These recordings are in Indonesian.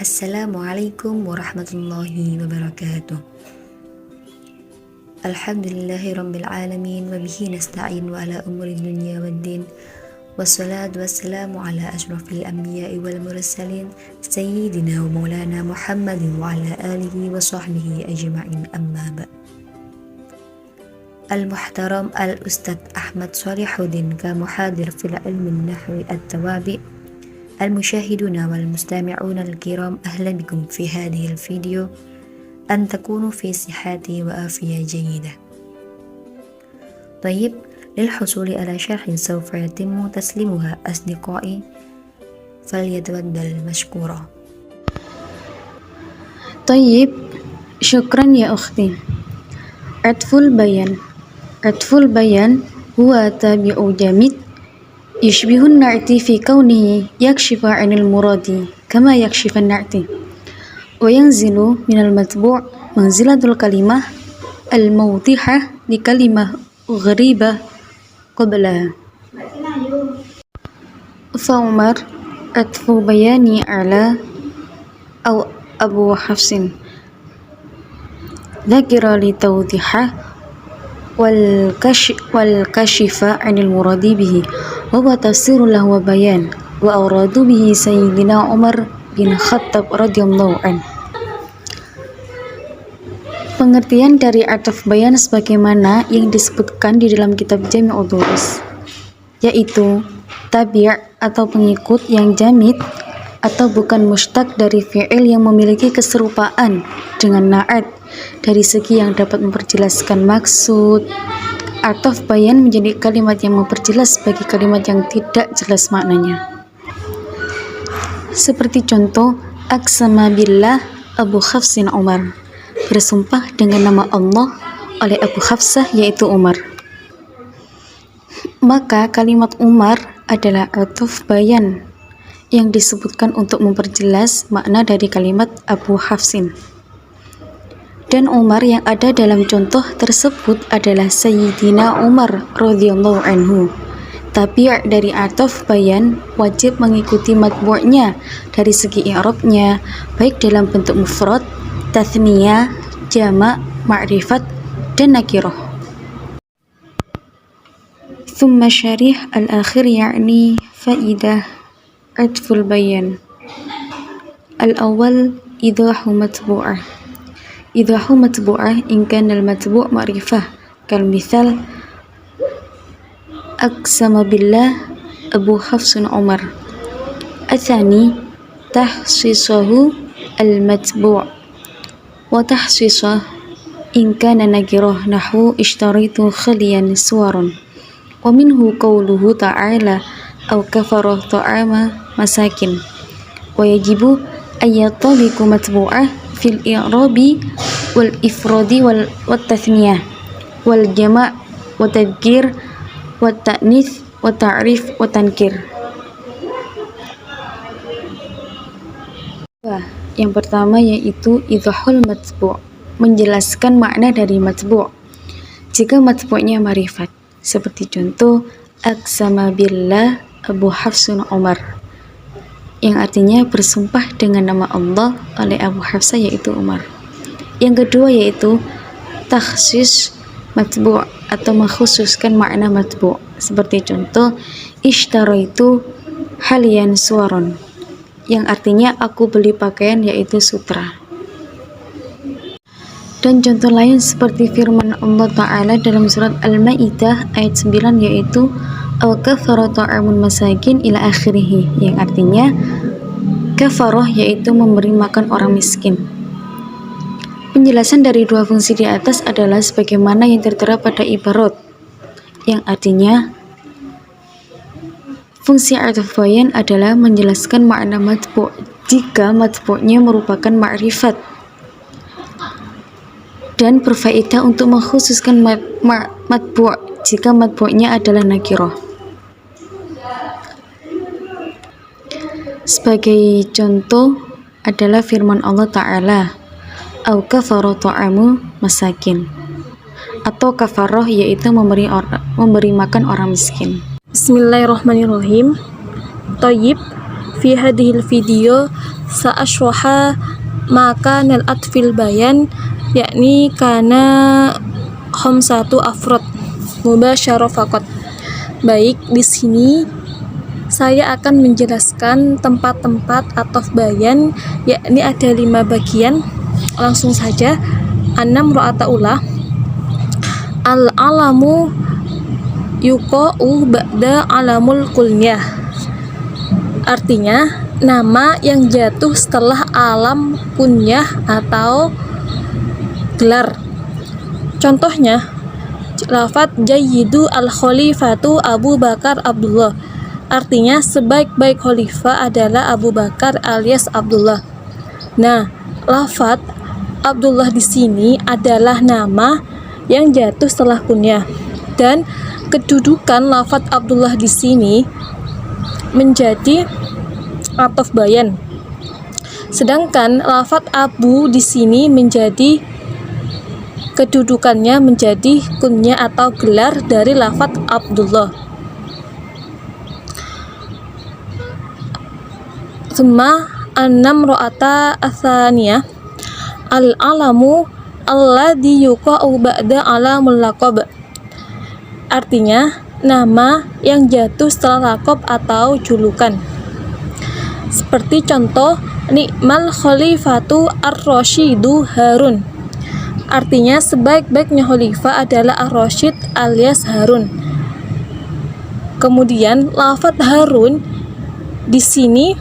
Assalamualaikum warahmatullahi wabarakatuh. Alhamdulillahi rabbil alamin wa bihi nasta'in wa ala umuri dunya waddin. Wassalatu wassalamu ala asyrafil anbiya'i wal mursalin sayyidina wa maulana Muhammadin wa ala alihi wa sahbihi ajma'in, amma ba'd. Al-Muhtaram Al-Ustadz Ahmad Shalihuddin Muhadir fil ilmin nahwi at-tawabi. Al-musyahiduna wal mustami'una al-kiram, ahlan bikum fi hadhihi al-video. An takunu fi sihhati wa afiyah jayyidah. Tayyib, lil husuli ala syarhin sawfa yatimmu taslimuha asdiqai falyatawaddal mashkura. Tayyib, syukran ya ukhti. Atful bayan huwa tabi'u jamid yushbihun na'ti fi kaunihi yakshifu 'anil muradi kama yakshifan na'ti wa yanzilu minal matbu' manzilatul kalimah al-mawdihah li kalimah gharibah qablaha. Fa Umar atfu bayani ala aw Abu Hafsin dzakira li tawdihah wal kashifa 'anil muradi bihi wa huwa tafsirun lahu wa bayan wa awradu bihi sayyidina Umar bin Khattab radhiyallahu an. Pengertian dari ataf bayan sebagaimana yang disebutkan di dalam kitab Jami'ud Durus, yaitu tabi' atau pengikut yang jamid atau bukan mustaq dari fi'il yang memiliki keserupaan dengan na'at dari segi yang dapat memperjelaskan maksud. Ataf bayan menjadi kalimat yang memperjelas bagi kalimat yang tidak jelas maknanya. Seperti contoh, aqsama billah Abu Hafsin Umar, bersumpah dengan nama Allah oleh Abu Hafsah yaitu Umar. Maka kalimat Umar adalah ataf bayan yang disebutkan untuk memperjelas makna dari kalimat Abu Hafsin. Dan Umar yang ada dalam contoh tersebut adalah Sayyidina Umar radhiyallahu anhu. Tapi dari ataf bayan wajib mengikuti matbu'nya dari segi i'rabnya, baik dalam bentuk mufrad, tathniyah, jama', ma'rifat, dan nakirah. Thumma syarih al-akhir ya'ni faidah atful bayan. Al-awwal idahu matbu'ah. Idahu matbu'ah in kana al-matbu' ma'rifah, kal mithal aqsama billah Abu Hafsun Umar. Athani tahsisahu al-matbu' wa tahsisah in kana nakirah nahwu ishtaritu khaliyan suwaran. Wa minhu qawluhu ta'ala aw kafara ta'ama masakin. Wa yajibu ayyatabiku matbu'ah fil i'rabi wal ifradi wal tathniyah wal jama' wa tadhkir wa ta'nits wa ta'rif wa tankir. Yang pertama yaitu idhahul matbu', menjelaskan makna dari matbu' jika matbu'nya ma'rifat. Seperti contoh aqsama billah Abu Hafsun Umar, yang artinya bersumpah dengan nama Allah oleh Abu Hafsah yaitu Umar. Yang kedua yaitu takhsis matbu' atau mengkhususkan makna matbu'. Seperti contoh ishtaraitu haliyan suwaron, yang artinya aku beli pakaian yaitu sutra. Dan contoh lain seperti firman Allah Ta'ala dalam surat Al-Ma'idah ayat 9 yaitu al-kafara ta'amun masakin ila akhirih, yang artinya kafarah yaitu memberi makan orang miskin. Penjelasan dari dua fungsi di atas adalah sebagaimana yang tertera pada ibarat, yang artinya fungsi ataf bayan adalah menjelaskan makna matbu' jika matbu'nya merupakan ma'rifat, dan berfaedah untuk mengkhususkan matbu' jika matbu'nya adalah nakirah. Sebagai contoh adalah firman Allah Ta'ala au kafara ta'amu masakin, atau kafaroh yaitu memberi makan orang miskin. Bismillahirrahmanirrahim. Tayyib, fi hadhil video sa'ashraha maka nalat fil bayan yakni kana khamsatu afrod mubasyarah faqat. Baik, di sini saya akan menjelaskan tempat-tempat ataf bayan yakni ada 5 bagian. Langsung saja. 6 ro'ata ula. Al-alamu yuqa'u ba'da alamul kunyah. Artinya nama yang jatuh setelah alam kunyah atau gelar. Contohnya lafadz jayyidu al-khalifatu Abu Bakar Abdullah. Artinya sebaik-baik khalifah adalah Abu Bakar alias Abdullah. Nah, lafadz Abdullah di sini adalah nama yang jatuh setelah kunyah, dan kedudukan lafadz Abdullah di sini menjadi ataf bayan. Sedangkan lafadz Abu di sini menjadi kedudukannya menjadi kunyah atau gelar dari lafadz Abdullah. Tsumma 6 ro'ata atsaniyah. Al-alamu alladhi yuqa'u ba'da alamul laqab. Artinya nama yang jatuh setelah laqab atau julukan. Seperti contoh ni'mal khalifatu ar-rasyidu Harun. Artinya sebaik-baiknya khalifah adalah ar-rasyid alias Harun. Kemudian lafadz Harun di sini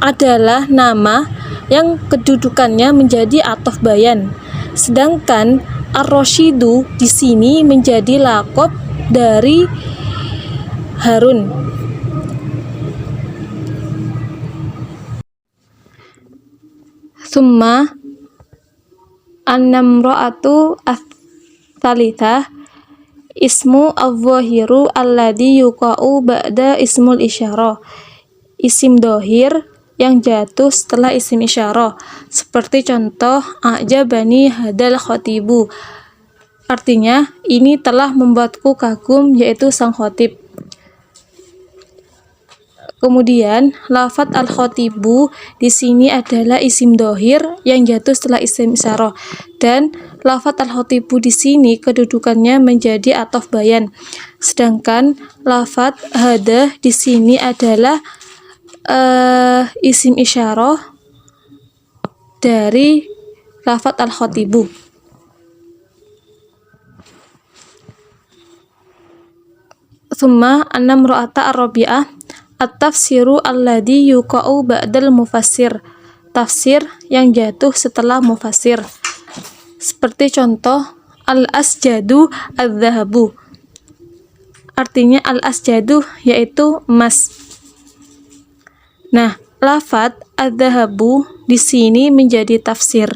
adalah nama yang kedudukannya menjadi ataf bayan. Sedangkan ar-rasyidu di sini menjadi laqab dari Harun. Tsumma 6 ro'atu ats-tsalitsah ismu adz-dzahiru alladzi yuqa'u ba'da ismul isyarah. Isim dohir yang jatuh setelah isim isyarah. Seperti contoh a'jabani hadal khotibu. Artinya ini telah membuatku kagum, yaitu sang khotib. Kemudian lafadz al-khotibu di sini adalah isim dohir yang jatuh setelah isim isyarah, dan lafadz al-khotibu di sini kedudukannya menjadi ataf bayan. Sedangkan lafadz hada di sini adalah isim isyarah dari lafadz al-khotibu. Tsumma 6 ro'ata ar-rabi'ah at-tafsiru alladhi yuqa'u ba'dal mufassir. Tafsir yang jatuh setelah mufassir. Seperti contoh al-asjadu adz-dzahabu. Artinya al-asjadu yaitu emas. Nah, lafadz adz-dzahabu di sini menjadi tafsir.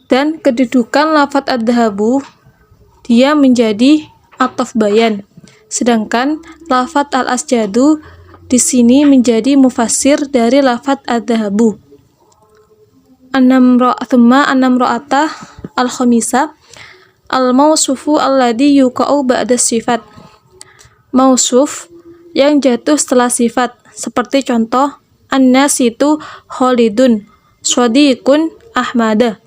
Dan kedudukan lafadz adz-dzahabu dia menjadi ataf bayan. Sedangkan lafadz al-asjadu di sini menjadi mufassir dari lafadz adz-dzahabu. 6 ro'ata al-khamisah al-mausufu alladzi yuqa'u ba'da sifat. Mausuf yang jatuh setelah sifat. Seperti contoh an-nasitu Khalidun shadiqun Ahmada.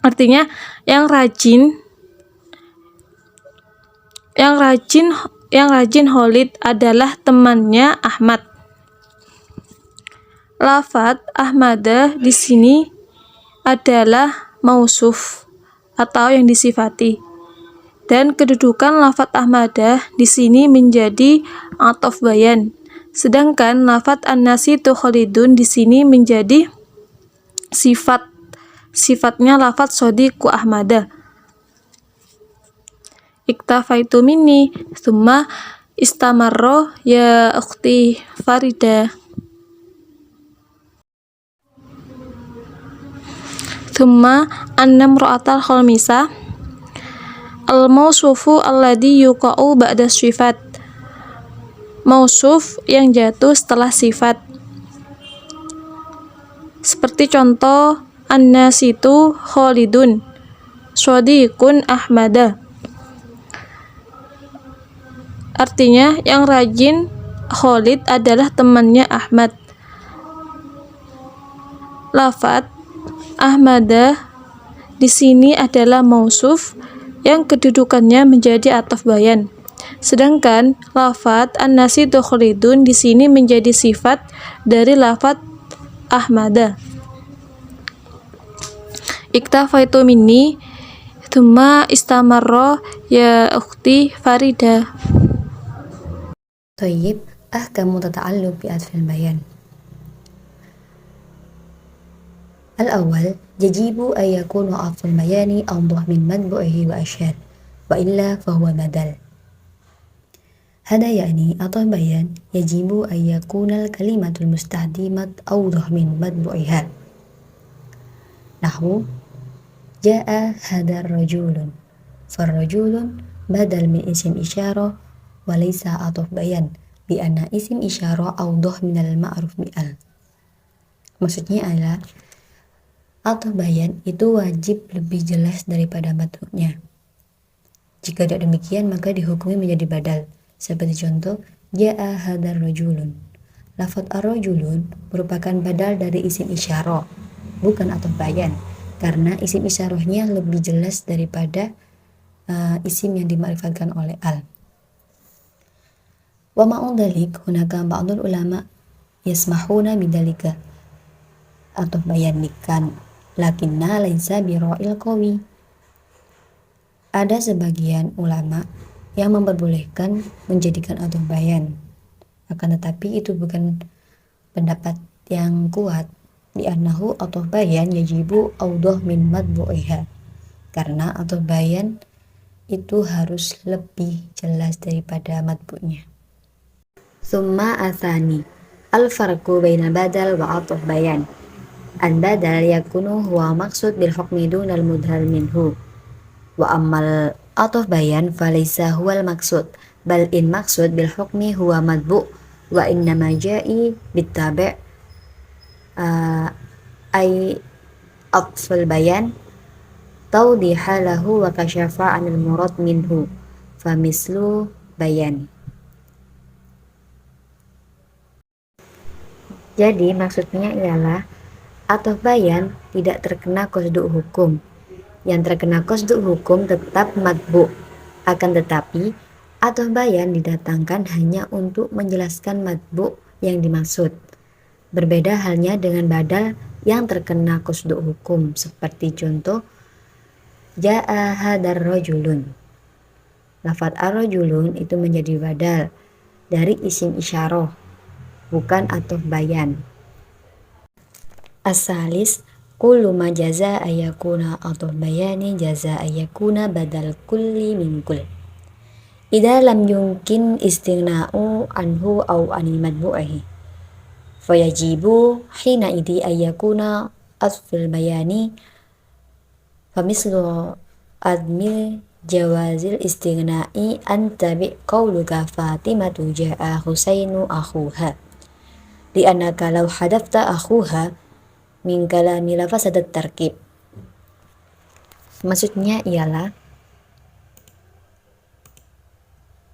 Artinya yang rajin Khalid adalah temannya Ahmad. Lafadz Ahmada di sini adalah mausuf atau yang disifati, dan kedudukan lafadz Ahmada di sini menjadi ataf bayan. Sedangkan lafadz an-nasitu Khalidun di sini menjadi sifatnya lafadz shadiqu Ahmada. Iktafaitu minni tsumma istamarra ya ukhti Farida. Tsumma 6 ro'atal khamisah al-mausufu alladzi yuqa'u ba'da sifat. Mausuf yang jatuh setelah sifat. Seperti contoh an-nasitu Khalidun shadiqun Ahmada. Artinya yang rajin Khalid adalah temannya Ahmad. Lafat Ahmadah di sini adalah mausuf yang kedudukannya menjadi ataf bayan. Sedangkan lafat an-nasidu Khalidun di sini menjadi sifat dari lafat Ahmadah. Iktafaitu minni thumma istamarra ya ukhti Farida. طيب أحكام تتعلق بعطف البيان. الأول يجب أن يكون عطف البيان أوضح من متبوعه وأشهر وإلا فهو بدل. هذا يعني عطف بيان يجب أن يكون الكلمة المستخدمة أوضح من متبوعها. نحو جاء هذا الرجل، فالرجل بدل من اسم إشارة وليس عطف بيان لأن اسم إشارة أوضح من المعروف بأل. Maksudnya adalah ataf bayan itu wajib lebih jelas daripada matbu'nya. Jika tidak demikian maka dihukumi menjadi badal. Seperti contoh, ja'a hadar rajulun. Lafaz ar-rajulun merupakan badal dari isim isyarah, bukan ataf bayan, karena isim isyarahnya lebih jelas daripada isim yang dimakrifatkan oleh al. Wa ma'un dhalik hunaka ba'dul ulama yasmahuna bidhalika ataf bayan nikan lakinna laisa bira'il qawi. Ada sebagian ulama yang memperbolehkan menjadikan ataf bayan, akan tetapi itu bukan pendapat yang kuat, li'annahu ataf bayan yajibu awdah min matbu'iha, karena ataf bayan itu harus lebih jelas daripada matbu'nya. Summa athani al-farqu baina badal wa ataf bayan. Al-badal yakunu huwa maksud bil hukmi dunal mudhal minhu, wa ammal ataf bayan falaysa huwal maksud, bal in maksud bil hukmi huwa madbu' wa innama ja'i bittabi' ay atful bayan tawdiha lahu wa kasyafa anil murad minhu famislu bayan. Jadi maksudnya ialah ataf bayan tidak terkena qasdu hukum. Yang terkena qasdu hukum tetap matbu', akan tetapi ataf bayan didatangkan hanya untuk menjelaskan matbu' yang dimaksud. Berbeda halnya dengan badal yang terkena qasdu hukum, seperti contoh ja'a hadar rajulun. Lafaz ar-rajulun itu menjadi badal dari isim isyarah, bukan ataf bayan. As-salis kullu ma jaza ayakuna ataf bayani jaza ayakuna badal kulli min kull. Idza lam yumkin istighna'u anhu aw anil madbu'ihi fayajibu hina idhi ayakuna atful bayani famislu admil jawazil istighna'i antabi qawluka Fatimatu ja'a Husainu akhuha li'annaka law hadafta akhuha min kalami lafasadat tarkib. Maksudnya ialah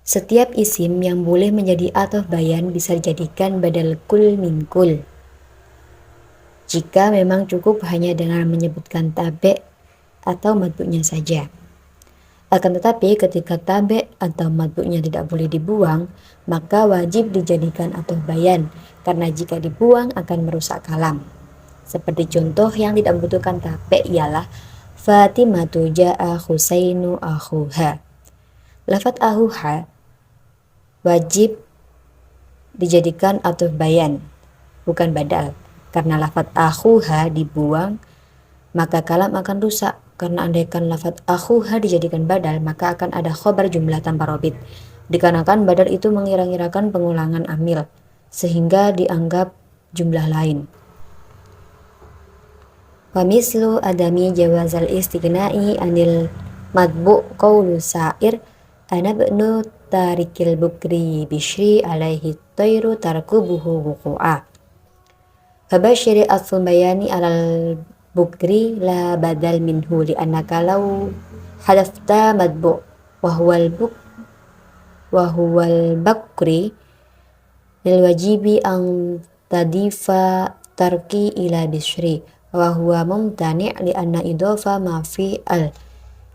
setiap isim yang boleh menjadi ataf bayan bisa dijadikan badal kul min kul jika memang cukup hanya dengan menyebutkan tabe' atau matbu'nya saja. Akan tetapi ketika tabe' atau matbu'nya tidak boleh dibuang, maka wajib dijadikan ataf bayan, karena jika dibuang akan merusak kalam. Seperti contoh yang tidak membutuhkan tabe' ialah Fatimatu ja'a Husainu akhuha. Lafaz akhuha wajib dijadikan ataf bayan, bukan badal, karena lafaz akhuha dibuang maka kalam akan rusak. Karena andaikan lafaz akhuha dijadikan badal maka akan ada khobar jumlah tanpa robit, dikarenakan badal itu mengira-ngirakan pengulangan amil sehingga dianggap jumlah lain. Wa mislu adami jawazal istighna'i anil madbu' qawlu sa'ir ana bnu tarikil bukri bishri alaihi tayru tarkubuhu wuku'a. Fabashiri atful bayani alal bukri la badal minhu li'annaka law hadafta madbu' wa huwal bakri lilwajibi an tadifa tarki ila bisri wa huwa mumtani' li'anna idofa ma fi al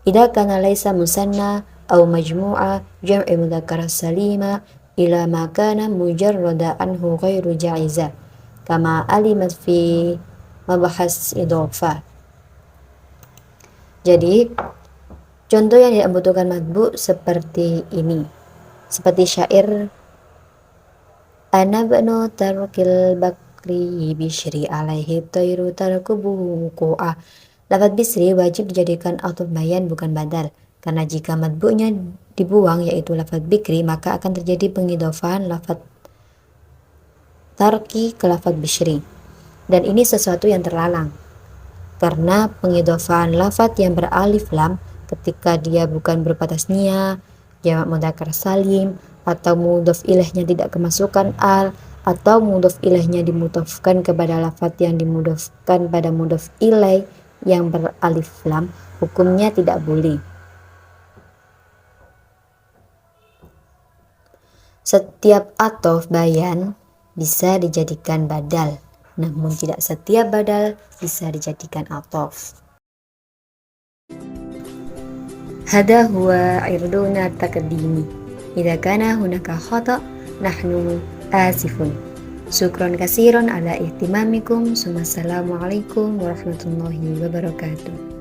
idza kana laysa musanna aw majmu'a jam'i mudzakkar salima ila ma kana mujarrada anhu ghairu ja'iza kama alimat fi mabahas idofa. Jadi contoh yang dibutuhkan matbu seperti ini, seperti syair ana banu tarkil bakri bishri alaihi tayru tarkubuhu wuku'ah. Lafadz bisri wajib dijadikan atuf bayan bukan badal, karena jika matbu'nya dibuang yaitu lafadz bikri maka akan terjadi pengidhofan lafadz tarki ke lafadz bishri, dan ini sesuatu yang terlarang karena pengidhofan lafadz yang beralif lam ketika dia bukan berupa tasniyah, jamak mudzakkar salim, atau mudhof ilaihnya tidak kemasukan al, atau mudhof ilaihnya dimudhofkan kepada lafadz yang dimudhofkan pada mudhof ilaih yang beralif lam, hukumnya tidak boleh. Setiap athof bayan bisa dijadikan badal, namun tidak setiap badal bisa dijadikan athof. Hada huwa irduna taqdimi. Idza kana hunaka khata' nahnu asifun. Syukron katsiran ala ihtimamikum. Assalamualaikum warahmatullahi wabarakatuh.